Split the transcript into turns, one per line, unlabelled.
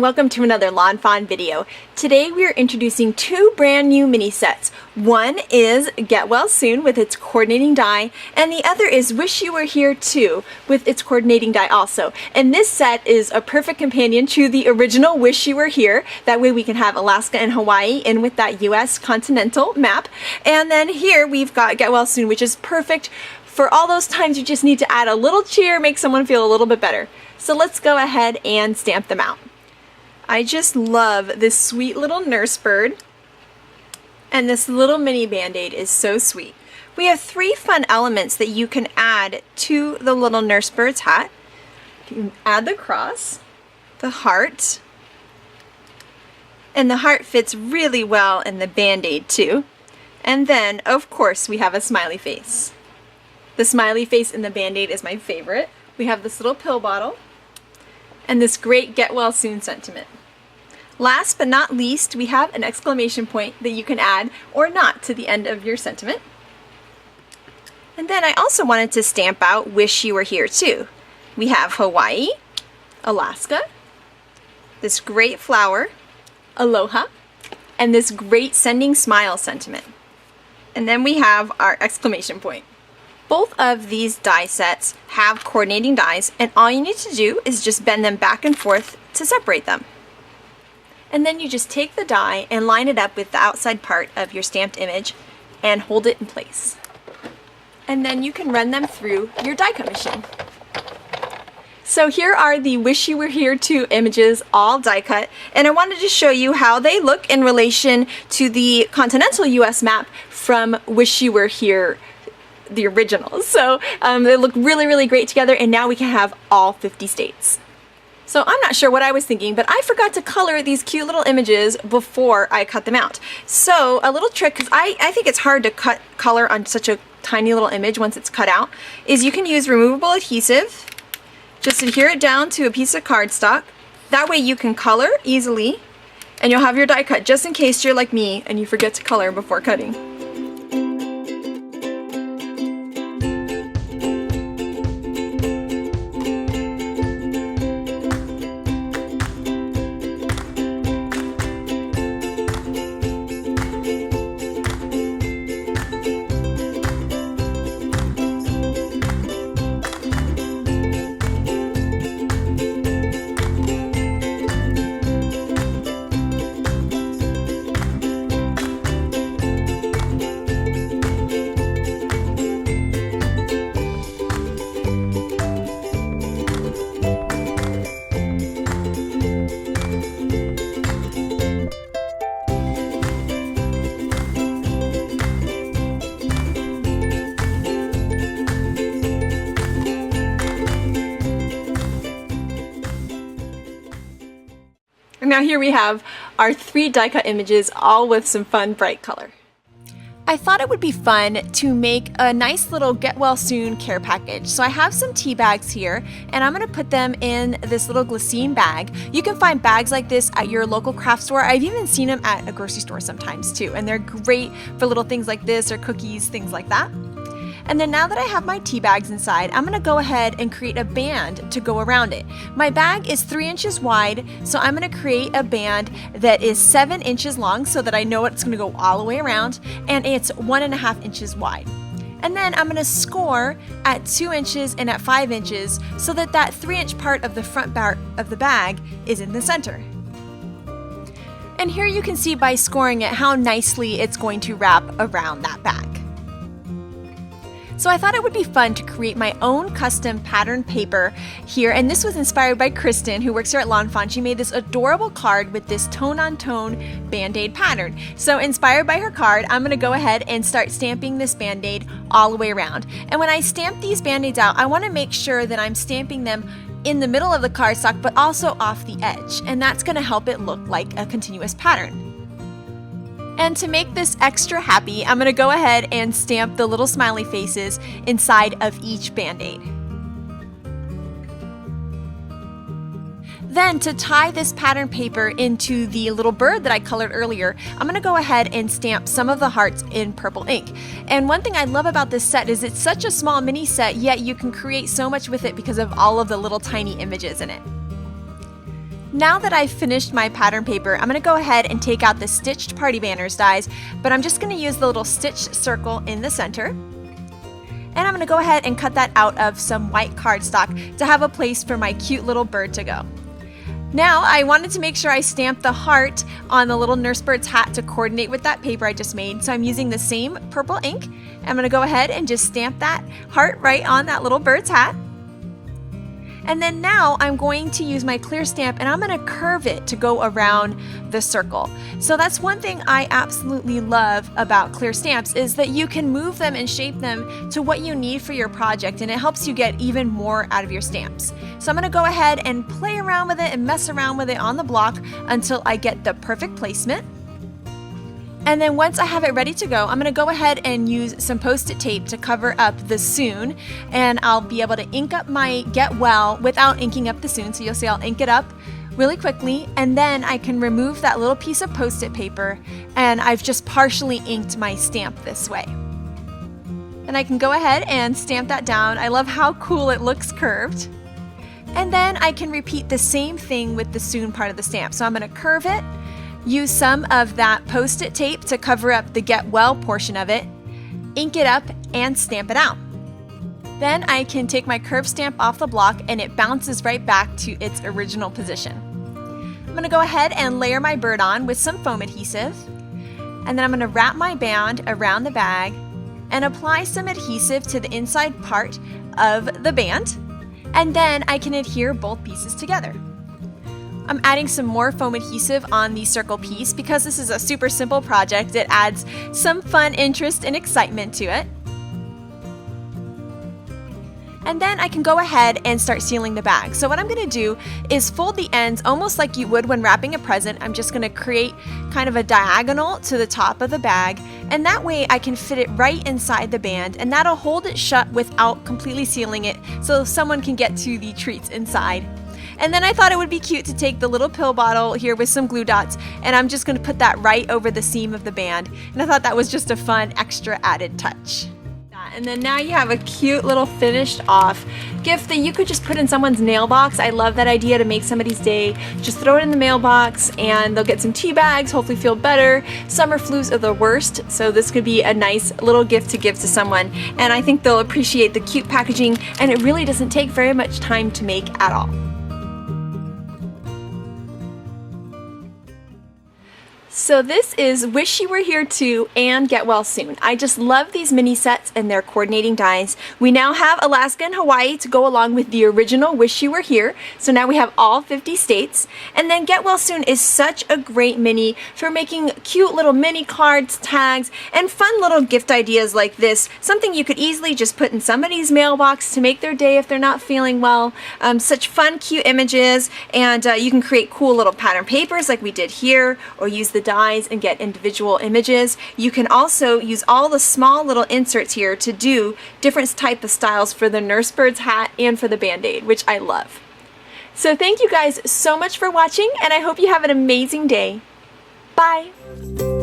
welcome to another Lawn Fawn video. Today we are introducing two brand new mini sets. One is Get Well Soon with its coordinating die, and the other is Wish You Were Here Too with its coordinating die also. And this set is a perfect companion to the original Wish You Were Here. That way we can have Alaska and Hawaii in with that US continental map. And then here we've got Get Well Soon, which is perfect for all those times you just need to add a little cheer, make someone feel a little bit better. So let's go ahead and stamp them out. I just love this sweet little nurse bird, and this little mini band-aid is so sweet. We have three fun elements that you can add to the little nurse bird's hat. You can add the cross, the heart, and the heart fits really well in the band-aid too. And then, of course, we have a smiley face. The smiley face in the band-aid is my favorite. We have this little pill bottle and this great Get Well Soon sentiment. Last but not least, we have an exclamation point that you can add or not to the end of your sentiment. And then I also wanted to stamp out Wish You Were Here Too. We have Hawaii, Alaska, this great flower, aloha, and this great sending smile sentiment. And then we have our exclamation point. Both of these die sets have coordinating dies, and all you need to do is just bend them back and forth to separate them. And then you just take the die and line it up with the outside part of your stamped image and hold it in place. And then you can run them through your die cut machine. So here are the Wish You Were Here Too images, all die cut, and I wanted to show you how they look in relation to the continental US map from Wish You Were Here, the original. So they look really, really great together, and now we can have all 50 states. So I'm not sure what I was thinking, but I forgot to color these cute little images before I cut them out. So a little trick, because I think it's hard to cut color on such a tiny little image once it's cut out, is you can use removable adhesive. Just adhere it down to a piece of cardstock. That way you can color easily, and you'll have your die cut just in case you're like me and you forget to color before cutting. Now here we have our three die cut images, all with some fun bright color. I thought it would be fun to make a nice little Get Well Soon care package. So I have some tea bags here, and I'm gonna put them in this little glycine bag. You can find bags like this at your local craft store. I've even seen them at a grocery store sometimes too, and they're great for little things like this or cookies, things like that. And then now that I have my tea bags inside, I'm gonna go ahead and create a band to go around it. My bag is 3 inches wide, so I'm gonna create a band that is 7 inches long so that I know it's gonna go all the way around, and it's 1.5 inches wide. And then I'm gonna score at 2 inches and at 5 inches so that that 3-inch part of the front part of the bag is in the center. And here you can see by scoring it how nicely it's going to wrap around that bag. So I thought it would be fun to create my own custom pattern paper here, and this was inspired by Kristen, who works here at Lawn Fawn. She made this adorable card with this tone-on-tone band-aid pattern. So inspired by her card, I'm gonna go ahead and start stamping this band-aid all the way around. And when I stamp these band-aids out, I wanna make sure that I'm stamping them in the middle of the cardstock, but also off the edge, and that's gonna help it look like a continuous pattern. And to make this extra happy, I'm gonna go ahead and stamp the little smiley faces inside of each band-aid. Then to tie this pattern paper into the little bird that I colored earlier, I'm gonna go ahead and stamp some of the hearts in purple ink. And one thing I love about this set is it's such a small mini set, yet you can create so much with it because of all of the little tiny images in it. Now that I've finished my pattern paper, I'm going to go ahead and take out the stitched party banners dies, but I'm just going to use the little stitched circle in the center. And I'm going to go ahead and cut that out of some white cardstock to have a place for my cute little bird to go. Now, I wanted to make sure I stamped the heart on the little nurse bird's hat to coordinate with that paper I just made, so I'm using the same purple ink. I'm going to go ahead and just stamp that heart right on that little bird's hat. And then now I'm going to use my clear stamp and I'm going to curve it to go around the circle. So that's one thing I absolutely love about clear stamps, is that you can move them and shape them to what you need for your project, and it helps you get even more out of your stamps. So I'm going to go ahead and play around with it and mess around with it on the block until I get the perfect placement. And then once I have it ready to go, I'm going to go ahead and use some Post-it tape to cover up the soon, and I'll be able to ink up my Get Well without inking up the soon. So you'll see I'll ink it up really quickly, and then I can remove that little piece of Post-it paper, and I've just partially inked my stamp this way. And I can go ahead and stamp that down. I love how cool it looks curved. And then I can repeat the same thing with the soon part of the stamp. So I'm going to curve it, use some of that Post-it tape to cover up the Get Well portion of it, ink it up, and stamp it out. Then I can take my curved stamp off the block and it bounces right back to its original position. I'm going to go ahead and layer my bird on with some foam adhesive, and then I'm going to wrap my band around the bag and apply some adhesive to the inside part of the band, and then I can adhere both pieces together. I'm adding some more foam adhesive on the circle piece because this is a super simple project. It adds some fun, interest, and excitement to it. And then I can go ahead and start sealing the bag. So what I'm going to do is fold the ends almost like you would when wrapping a present. I'm just going to create kind of a diagonal to the top of the bag, and that way I can fit it right inside the band, and that'll hold it shut without completely sealing it so someone can get to the treats inside. And then I thought it would be cute to take the little pill bottle here with some glue dots, and I'm just going to put that right over the seam of the band. And I thought that was just a fun extra added touch. And then now you have a cute little finished off gift that you could just put in someone's mailbox. I love that idea to make somebody's day. Just throw it in the mailbox and they'll get some tea bags, hopefully feel better. Summer flus are the worst, so this could be a nice little gift to give to someone. And I think they'll appreciate the cute packaging, and it really doesn't take very much time to make at all. So this is Wish You Were Here Too and Get Well Soon. I just love these mini sets and their coordinating dies. We now have Alaska and Hawaii to go along with the original Wish You Were Here. So now we have all 50 states. And then Get Well Soon is such a great mini for making cute little mini cards, tags, and fun little gift ideas like this. Something you could easily just put in somebody's mailbox to make their day if they're not feeling well. Such fun, cute images, and you can create cool little pattern papers like we did here, or use the dies and get individual images. You can also use all the small little inserts here to do different type of styles for the nurse bird's hat and for the band-aid, which I love. So thank you guys so much for watching, and I hope you have an amazing day. Bye!